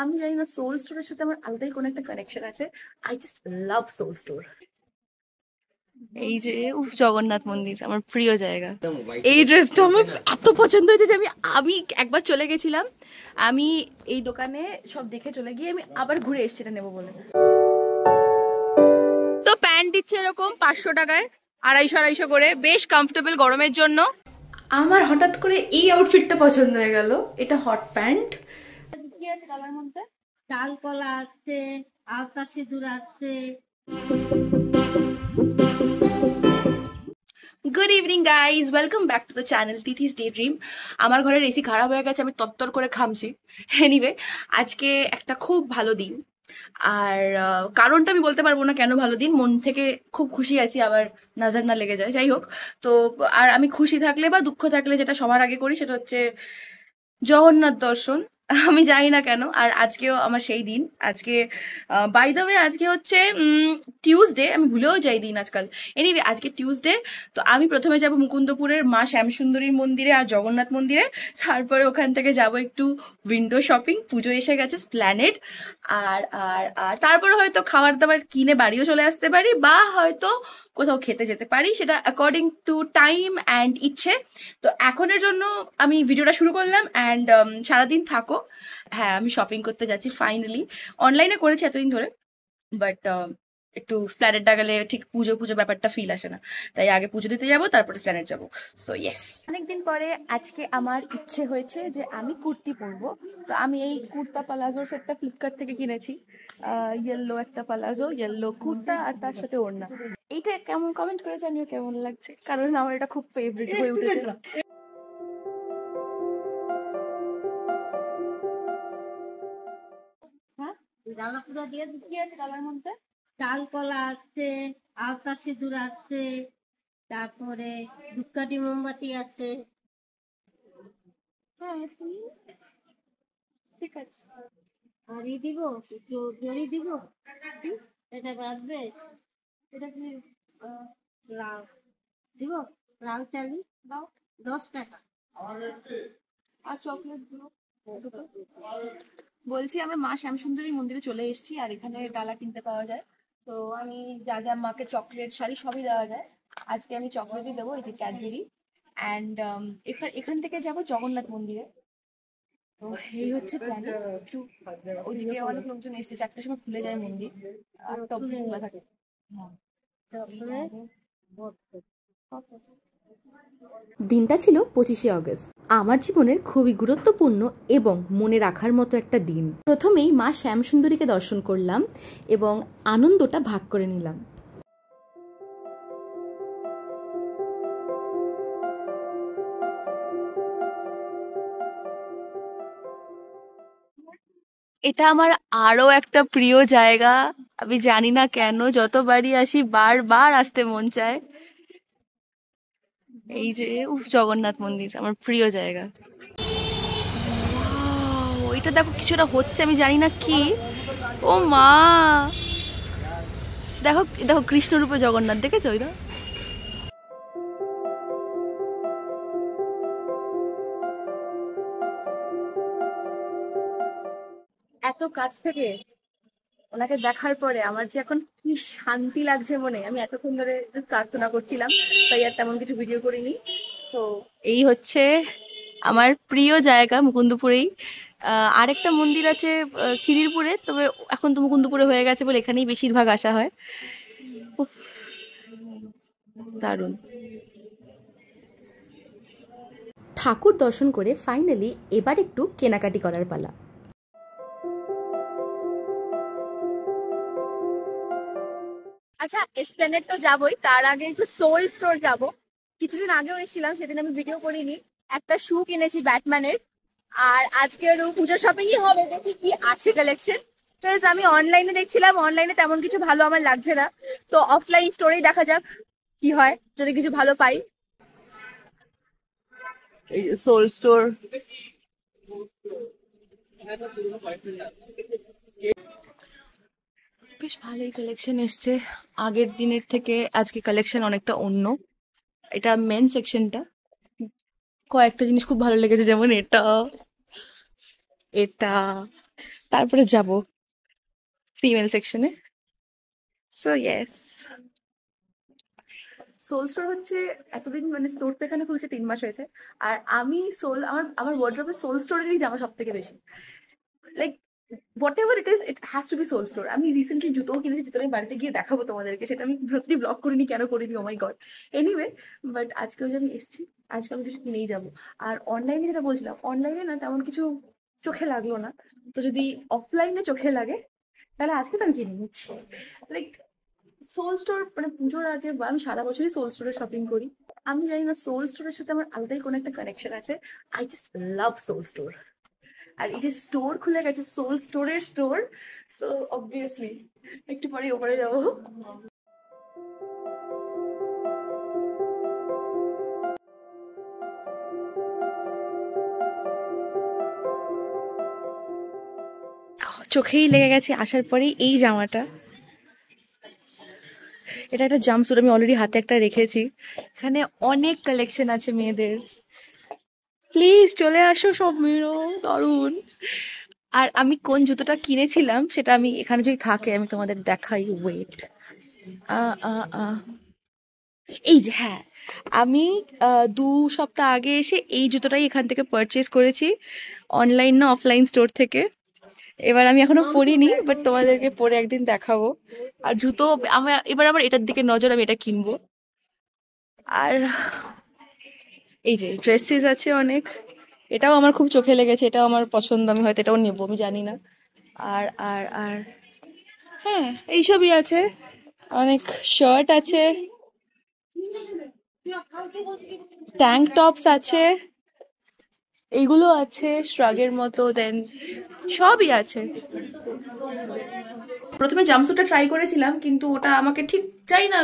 আমি জানি না সোল স্টোরের সাথে আমার আলাদাই কোনো একটা কানেকশন আছে। I just love soul Store. এই যে জগন্নাথ মন্দির আমার প্রিয় জায়গা। এই ড্রেসটা আমার এত পছন্দ হয়েছে যে আমি আমি একবার চলে গেছিলাম, আমি এই দোকানে সব দেখে চলে গিয়ে আমি আবার ঘুরে এসেছি এটা নেবো বলে। তো প্যান্ট দিচ্ছে এরকম 500 টাকায়, 250 করে, বেশ কমফোর্টেবল গরমের জন্য। আমার হঠাৎ করে এই আউটফিটটা পছন্দ হয়ে গেল। এটা হট প্যান্ট। কি আছে কালার মধ্যে? চাল কলা আছে, আলতা সিঁদুর আছে। Good evening guys, welcome back to the channel তিথিস day dream. আমার ঘরের এসি খারাপ হয়ে গেছে, আমি তত্তর করে ঘামছি। এনিওয়ে, আজকে একটা খুব ভালো দিন। আর কারণটা আমি বলতে পারবো না কেন ভালো দিন, মন থেকে খুব খুশি আছি, আবার নজর না লেগে যায়। যাই হোক, তো আর আমি খুশি থাকলে বা দুঃখ থাকলে যেটা সবার আগে করি সেটা হচ্ছে জগন্নাথ দর্শন। আমি জানি না কেন, আর আজকেও আমার সেই দিন। আজকে বাই দ্য ওয়ে আজকে হচ্ছে টিউসডে, আমি ভুলেও যাই দিন আজকাল। এনিওয়ে, আজকে টিউসডে। তো আমি প্রথমে যাব মুকুন্দপুরের মা শ্যামসুন্দরীর মন্দিরে আর জগন্নাথ মন্দিরে। তারপরে ওখান থেকে যাব একটু উইন্ডো শপিং, পুজো এসে গেছে, স্প্ল্যানেড। আর আর আর তারপরে হয়তো খাবার দাবার কিনে বাড়িও চলে আসতে পারি, বা হয়তো কোথাও খেতে যেতে পারি, সেটা অ্যাকর্ডিং টু টাইম অ্যান্ড ইচ্ছে। তো এখনের জন্য আমি ভিডিওটা শুরু করলাম, অ্যান্ড সারাদিন থাকো। হ্যাঁ, আমি শপিং করতে যাচ্ছি ফাইনালি। অনলাইনে করেছি এতদিন ধরে, বাট একটু স্প্ল্যানেডটা গেলে ঠিক পুজো পুজো ব্যাপারটা ফিল আসে না, তাই আগে পুজো দিতে যাবো, তারপরে স্প্ল্যানেড যাবো। সো ইয়েস, অনেকদিন পরে আজকে আমার ইচ্ছে হয়েছে যে আমি কুর্তি পরবো। তো আমি এই কুর্তা পালাজোর সেটটা ফ্লিপকার্ট থেকে কিনেছি। ইয়েলো একটা পালাজো, ইয়েলো কুর্তা, আর তার সাথে ওড়না। এইটা কেমন, কমেন্ট করে জানিও কেমন লাগছে, কারণ আমার এটা খুব ফেভারিট হয়ে উঠেছে। হ্যাঁ, রান্নাপুরা দিয়ে কি আছে কালার মধ্যে? চাল কলা আছে, আলতা সিঁদুর আছে, তারপরে ধূপকাঠি মোমবাতি আছে। হ্যাঁ, ঠিক আছে। আর ই দিব, জড়ি দিব। এটা বাঁধবে। এটা কি লাল দিব? লাল চালি দাও, 10 টাকা। আর চকলেট গুলো বলছি, আমরা মা শ্যামসুন্দরী মন্দিরে চলে এসেছি, আর এখানে ডালা কিনতে পাওয়া যায়। তো আমি যা যা মাকে চকলেট, শাড়ি সবই দেওয়া যায়। আজকে আমি চকলেটই দেবো, এই যে ক্যাডবেরি। অ্যান্ড এখান থেকে যাব জগন্নাথ মন্দিরে। তো এই হচ্ছে প্ল্যান। একটু ওইদিকে অনেক লোকজন এসেছে, 4টার সময় খুলে যায় মন্দির, 8টা অব্দি খোলা থাকে। দিনটা ছিল 25শে আগস্ট, আমার জীবনের খুবই গুরুত্বপূর্ণ এবং মনে রাখার মতো একটা দিন। প্রথমেই মা শ্যামসুন্দরীকে দর্শন করলাম এবং আনন্দটা ভাগ করে নিলাম। এটা আমার আরো একটা প্রিয় জায়গা। আমি জানি না কেন যতবারই আসি বারবার আসতে মন চায়। এই যে জগন্নাথ মন্দির আমার প্রিয় জায়গা। ওইটা দেখো কিছুটা হচ্ছে, আমি জানি না কি। ও মা, দেখো দেখো কৃষ্ণরূপে জগন্নাথ, দেখেছো? ওই দেখো। এত কাছ থেকে ওনাকে দেখার পরে আমার যে এখন কি শান্তি লাগছে মনে। আমি এতক্ষণ ধরে প্রার্থনা করছিলাম, তাই আর তেমন কিছু ভিডিও করিনি। তো এই হচ্ছে আমার প্রিয় জায়গা মুকুন্দপুরেই। আরেকটা মন্দির আছে খিদিরপুরে, তবে এখন তো মুকুন্দপুরে হয়ে গেছে বলে এখানেই বেশিরভাগ আসা হয়। উফ, দারুণ। ঠাকুর দর্শন করে ফাইনালি এবার একটু কেনাকাটি করার পালা। আচ্ছা, এসপ্ল্যানেড তো যাবোই, তার আগে একটু সোল স্টোর যাব। কিছুদিন আগেও এসেছিলাম, সেদিন আমি ভিডিও করিনি। একটা শু কিনেছি ব্যাটম্যানের। আর আজকের পুজো শপিংই হবে, দেখি কি আছে কালেকশন। আমি অনলাইনে দেখছিলাম, অনলাইনে তেমন কিছু ভালো আমার লাগছে না। তো অফলাইন স্টোরেই দেখা যাক কি হয়, যদি কিছু ভালো পাই। এই সোল স্টোর। বেশ ভালোই কালেকশন এসছে, আগের দিনের থেকে আজকে কালেকশন অনেকটা অন্য। এটা মেন সেকশনটা। কয়েকটা জিনিস খুব ভালো লেগেছে, যেমন এটা, এটা, তারপরে যাব ফিমেল সেকশনে। সো ইয়েস, সোল স্টোর হচ্ছে এতদিন মানে স্টোর তো এখানে খুলছে 3 মাস হয়েছে। আর আমি সোল আমার আমার ওয়ার্ড্রোবে সোল স্টোরেরই জামা সব থেকে বেশি, like whatever it is it has to be Souled Store. আমি রিসেন্টলি জুতোও কিনেছি, জুতো আমি বাড়িতে গিয়ে দেখাবো তোমাদেরকে, সেটা আমি সত্যি ব্লগ করিনি, কেন করিনি, ও মাই গড। এনিওয়ে, বাট আজকেও যে আমি এসেছি, আজকে আমি কিছু কিনেই যাবো। আর অনলাইনে যেটা বলছিলাম, অনলাইনে না তেমন কিছু চোখে লাগলো না, তো যদি অফলাইনে চোখে লাগে তাহলে আজকে তো আমি কিনে নিচ্ছি। লাইক সোল স্টোর মানে পুজোর আগে বা আমি সারা বছরই সোল স্টোরে শপিং করি। আমি জানি না, সোল স্টোরের সাথে আমার আলাদাই কোনো একটা কানেকশন আছে। I just love soul store. আর এই যে স্টোর খুলে গেছে, সোল স্টোরের স্টোর, সো অবভিয়াসলি একটু পরে ওপরে যাবো। চোখেই লেগে গেছে আসার পরেই এই জামাটা। এটা একটা জাম্পস্যুট, আমি অলরেডি হাতে একটা রেখেছি। এখানে অনেক কালেকশন আছে মেয়েদের, প্লিজ চলে আসো সব মেয়েরও, দারুণ। আর আমি কোন জুতোটা কিনেছিলাম সেটা আমি এখানে যদি থাকে আমি তোমাদের দেখাই, ওয়েট। এই যে, হ্যাঁ, আমি 2 সপ্তাহ আগে এসে এই জুতোটাই এখান থেকে পারচেস করেছি, অনলাইন না অফলাইন স্টোর থেকে। এবার আমি এখনো পরিনি, বাট তোমাদেরকে পরে একদিন দেখাবো। আর জুতো এবার আমার এটার দিকে নজর, আমি এটা কিনবো। আর এই যে ড্রেসেস আছে অনেক, এটাও আমার খুব চোখে লেগেছে, এটাও আমার পছন্দ, আমি হয়তো এটাও নেবো, আমি জানি না। আর আর আর হ্যাঁ, এইসবই আছে, অনেক শার্ট আছে, ট্যাঙ্ক টপস আছে, এইগুলো আছে শ্রাগের মতো, দেন সবই আছে। প্রথমে জাম্পস্যুটটা ট্রাই করেছিলাম, কিন্তু ওটা আমাকে ঠিক চাই না,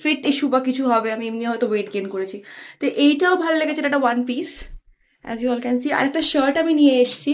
ফিট ইস্যু বা কিছু হবে, আমি এমনি হয়তো ওয়েট গেইন করেছি। তো এইটাও ভালো লেগেছে, এটা একটা one piece, as you all can see. আর একটা শার্ট আমি নিয়ে এসেছি,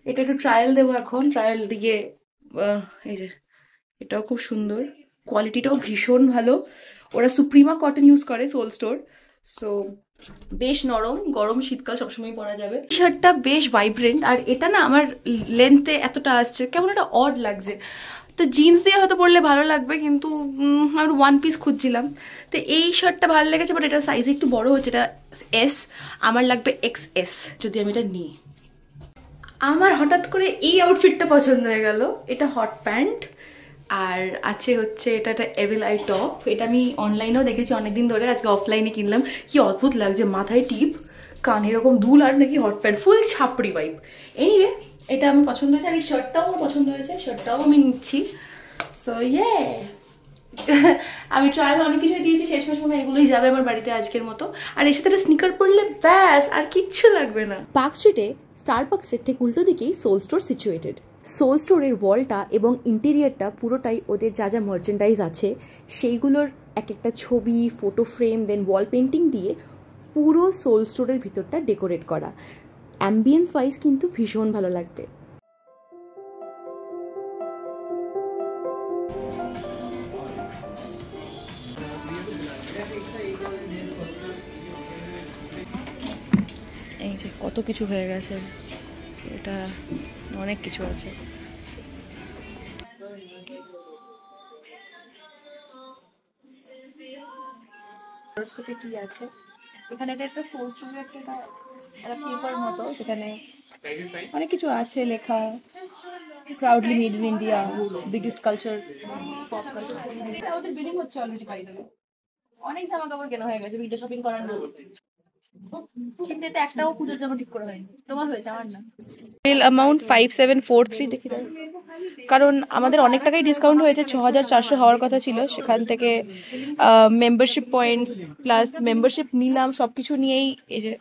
এটা একটু ট্রায়াল দেবো এখন, ট্রায়াল দিয়ে এই যে, এটাও খুব সুন্দর, কোয়ালিটিটাও ভীষণ ভালো। ওরা সুপ্রিমা কটন ইউজ করে, সোল স্টোর, সো বেশ নরম, গরম শীতকাল সবসময় পরা যাবে। টি শার্টটা বেশ ভাইব্রেন্ট, আর এটা না আমার লেন্থে এতটা আসছে, কেমন একটা অড লাগছে। তো জিন্স দিয়ে হয়তো পরলে ভালো লাগবে, কিন্তু আমি ওয়ান পিস খুঁজছিলাম, তো এই শার্টটা ভালো লেগেছে, বাট এটা সাইজ একটু বড় হচ্ছে, এটা এস, আমার লাগবে XS যদি আমি এটা নিই। আমার হঠাৎ করে এই আউটফিটটা পছন্দ হয়ে গেল, এটা হট প্যান্ট, আর আছে হচ্ছে এটা একটা এভিল আই টপ। এটা আমি অনলাইনেও দেখেছি অনেকদিন ধরে, আজকে অফলাইনে কিনলাম। কি অদ্ভুত লাগছে, মাথায় টিপ, কান এরকম দুল, আর নাকি হট প্যান্ট, ফুল ছাপড়ি ভাইব। এনিওয়ে, এটা আমার পছন্দ হয়েছে, আর এই শার্টটাও আমার পছন্দ হয়েছে, শার্টটাও আমি নিচ্ছি। সো ইয়ে, আমি ট্রায়াল অনেক কিছুই দিয়েছি, শেষমেশ মনে হয় এগুলোই যাবে আমার বাড়িতে আজকের মতো। আর এর সাথে একটা স্নিকার পরলে ব্যাস আর কিচ্ছু লাগবে না। পার্ক স্ট্রিটে স্টারবাকসের ঠিক উল্টো দিকেই সোল স্টোর সিচুয়েটেড। সোল স্টোরের ওয়ালটা এবং ইন্টেরিয়ারটা পুরোটাই ওদের যা যা মার্চেন্ডাইজ আছে সেইগুলোর এক একটা ছবি, ফটো ফ্রেম, দেন ওয়াল পেন্টিং দিয়ে পুরো সোল স্টোরের ভিতরটা ডেকোরেট করা। অ্যাম্বিয়েন্স ওয়াইজ কিন্তু ভীষণ ভালো লাগবে। এই যে কত কিছু হয়ে গেছে, এটা অনেক কিছু আছে। সরস্বতী কি আছে এখানে, এটা একটা সোল স্টোরের একটা পেপার মতো, সেখানে অনেক কিছু আছে লেখা, proudly made in India, biggest culture, pop culture. আমাদের বিলিং হচ্ছে অলরেডি, পাই যাবে। অনেক জামা কাপড় কেনা হয়ে গেছে, উইন্ডো শপিং করার না, কিন্তু এতে একটাও পুজোর জামা ঠিক করে হয়নি। তোমার হয়েছে, আমার না। বিল অ্যামাউন্ট 5743, দেখি দাও, কারণ আমাদের অনেক টাকাই ডিসকাউন্ট হয়েছে, 6400 হওয়ার কথা ছিল, সেখান থেকে মেম্বারশিপ পয়েন্টস প্লাস মেম্বারশিপ নিলাম, সবকিছু নিয়েই এই যে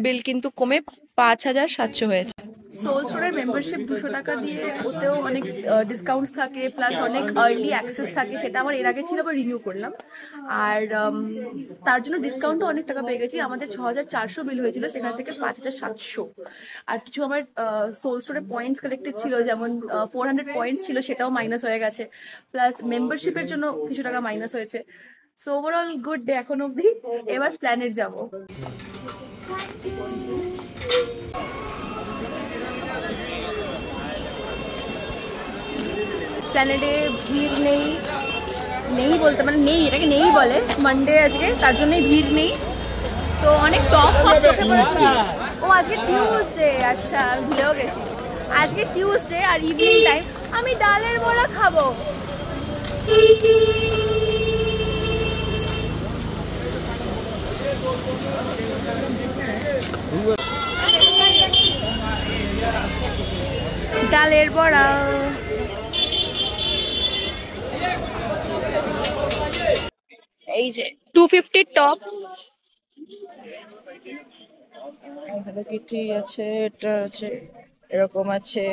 বিল কিন্তু কমে 5700 হয়েছে। সোল স্টোরের মেম্বারশিপ 200 টাকা দিয়ে, ওতেও অনেক ডিসকাউন্টস থাকে, প্লাস অনেক আর্লি অ্যাক্সেস থাকে, সেটা আমার এর আগে ছিল, আবার রিনিউ করলাম। আর তার জন্য ডিসকাউন্টও অনেক টাকা পেয়ে গেছি, আমাদের 6400 বিল হয়েছিল, সেখান থেকে 5700। আর কিছু আমার সোল স্টোরে পয়েন্টস কালেক্টেড ছিল, যেমন 400 পয়েন্টস ছিল, সেটাও মাইনাস হয়ে গেছে, প্লাস মেম্বারশিপের জন্য কিছু টাকা মাইনাস হয়েছে। সো ওভারঅল গুড ডে এখন অবধি। এবার প্ল্যানেট যাবো। এসপ্ল্যানেডে ভিড় নেই, নেই বলতে মানে নেই, এটাকে নেই বলে, মানডে আজকে, তার জন্যই ভিড় নেই। তো অনেক টপ চোখে পড়েছে। ও আজকে টিউসডে, আচ্ছা আমি ভুলেও গেছি, আজকে টিউসডে আর ইভিনিং টাইম। আমি ডালের বড়া খাবো। ডালের বড়া, এই যে 250 টপ আছে, এটা আছে, এরকম আছে।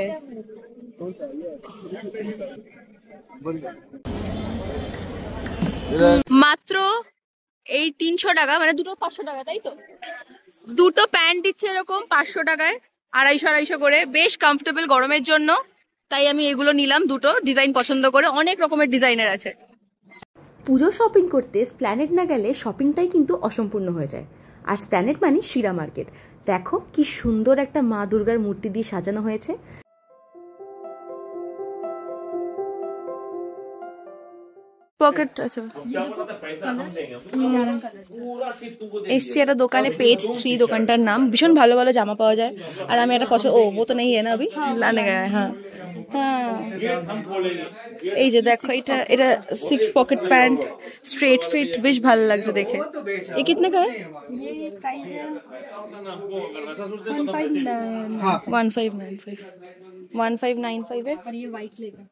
মাত্র এই 300 টাকা, মানে দুটো 500 টাকা, তাই তো? দুটো প্যান্ট দিচ্ছে এরকম 500 টাকায়, 250 করে, বেশ কমফোর্টেবল গরমের জন্য। তাই আমি এগুলো নিলাম দুটো, ডিজাইন পছন্দ করে, অনেক রকমের ডিজাইনের আছে। পুজো শপিং করতে স্প্ল্যানেড না গেলে শপিংটাই কিন্তু অসম্পূর্ণ হয়ে যায়। আর স্প্ল্যানেড মানে শিরা মার্কেট। দেখো কি সুন্দর একটা মা দুর্গার মূর্তি দিয়ে সাজানো হয়েছে। পকেট আছে। এসছি একটা দোকানে, পেজ 3 দোকানটার নাম, ভীষণ ভালো ভালো জামা পাওয়া যায়। আর আমি একটা পছন্দ, ও তো নেই না अभी लाने गया है। হ্যাঁ হ্যাঁ, এই যে দেখো, এটা এটা 6 পকেট প্যান্ট, স্ট্রেট ফিট, বেশ ভালো লাগছে দেখে। ये कितने का है? ये प्राइस है 1595 1595 है। और ये वाइट लेगा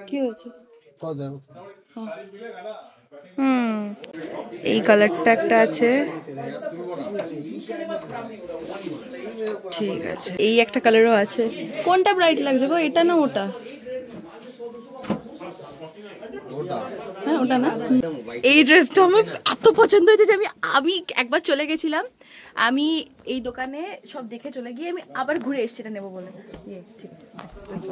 কি হয়েছে? এই কালারটা একটা আছে, ঠিক আছে। এই একটা কালারও আছে। কোনটা ব্রাইট লাগছে গো, এটা না ওটা? হ্যাঁ ওটা না। এই ড্রেসটা আমার এত পছন্দ হয়েছে যে আমি একবার চলে গেছিলাম, আমি এই দোকানে সব দেখে চলে গিয়ে আমি আবার ঘুরে এসেছি এটা নেবো বলে। ঠিক আছে।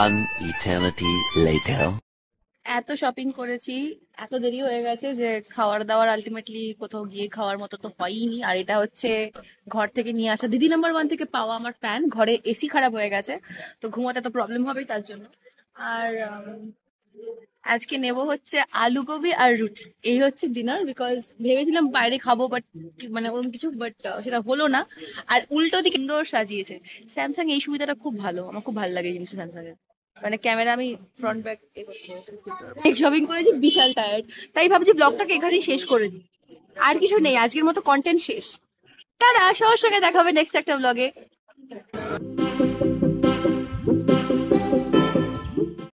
One eternity later. এত শপিং করেছি, এত দেরি হয়ে গেছে যে খাওয়ার দাওয়ার আলটিমেটলি কোথাও গিয়ে খাওয়ার মতো তো হয়ই। আর এটা হচ্ছে ঘর থেকে নিয়ে আসা, দিদি নাম্বার 1 থেকে পাওয়া আমার ফ্যান। ঘরে এসি খারাপ হয়ে গেছে, তো ঘুমাতে তো প্রবলেম হবেই তার জন্য। আর আজকে নেব হচ্ছে আলু গোবি আর রুটি, এই হচ্ছে ডিনার। বিকজ ভেবেছিলাম বাইরে খাবো, বাট মানে ওরকম কিছু, বাট সেটা হলো না। আর উল্টো দিকে সুন্দর সাজিয়েছে স্যামসাং, এই সুবিধাটা খুব ভালো, আমার খুব ভালো লাগে জিনিসটা স্যামসাং এর। মানে ক্যামেরা আমি ফ্রন্ট ব্যাক শপিং করেছি, বিশাল টায়ার্ড, তাই ভাবছি ব্লগটাকে এখানেই শেষ করে দিই। আর কিছু নেই, আজকের মতো, কন্টেন্ট শেষ। টাটা, সবার সঙ্গে দেখা হবে নেক্সট একটা ব্লগে।